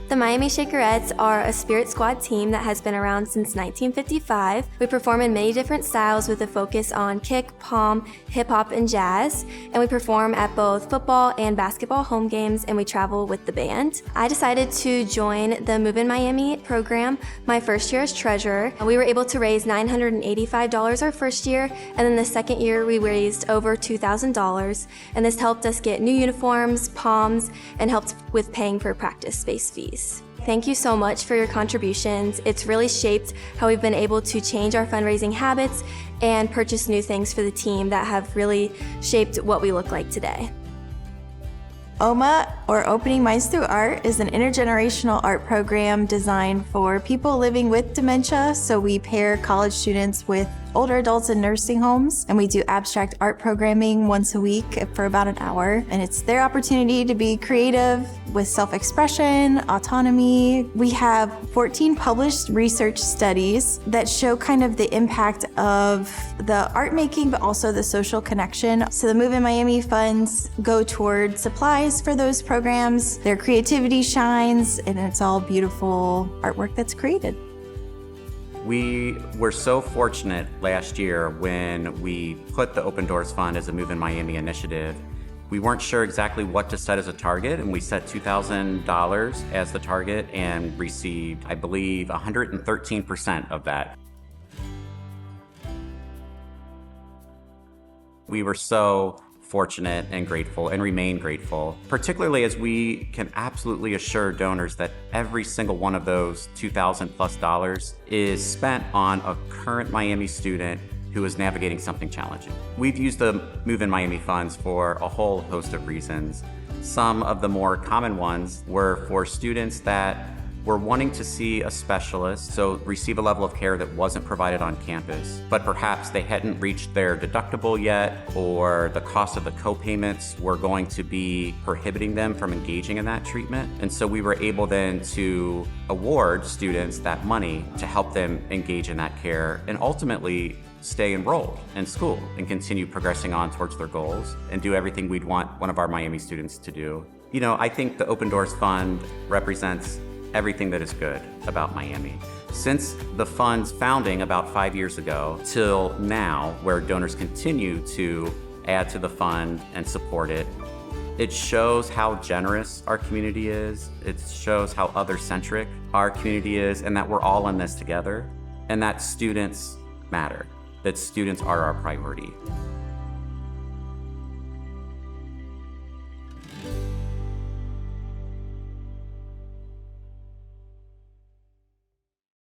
The Miami Shakerettes are a spirit squad team that has been around since 1955. We perform in many different styles with a focus on kick, palm, hip hop, and jazz. And we perform at both football and basketball home games, and we travel with the band. I decided to join the Move in Miami program my first year as treasurer. We were able to raise $985 our first year, and then the second year we raised over $2,000. And this helped us get new uniforms, palms, and helped with paying for practice space fees. Thank you so much for your contributions. It's really shaped how we've been able to change our fundraising habits and purchase new things for the team that have really shaped what we look like today. OMA, or Opening Minds Through Art, is an intergenerational art program designed for people living with dementia. So we pair college students with older adults in nursing homes, and we do abstract art programming once a week for about an hour. And it's their opportunity to be creative with self-expression, autonomy. We have 14 published research studies that show kind of the impact of the art making, but also the social connection. So the Move in Miami funds go toward supplies for those programs. Their creativity shines, and it's all beautiful artwork that's created. We were so fortunate last year when we put the Open Doors Fund as a Move in Miami initiative. We weren't sure exactly what to set as a target, and we set $2,000 as the target and received, I believe, 113% of that. We were so fortunate and grateful and remain grateful, particularly as we can absolutely assure donors that every single one of those $2,000+ is spent on a current Miami student who is navigating something challenging. We've used the Move in Miami funds for a whole host of reasons. Some of the more common ones were for students that were wanting to see a specialist, so receive a level of care that wasn't provided on campus, but perhaps they hadn't reached their deductible yet, or the cost of the co-payments were going to be prohibiting them from engaging in that treatment. And so we were able then to award students that money to help them engage in that care and ultimately stay enrolled in school and continue progressing on towards their goals and do everything we'd want one of our Miami students to do. You know, I think the Open Doors Fund represents everything that is good about Miami. Since the fund's founding about 5 years ago till now, where donors continue to add to the fund and support it, it shows how generous our community is. It shows how other-centric our community is, and that we're all in this together, and that students matter, that students are our priority.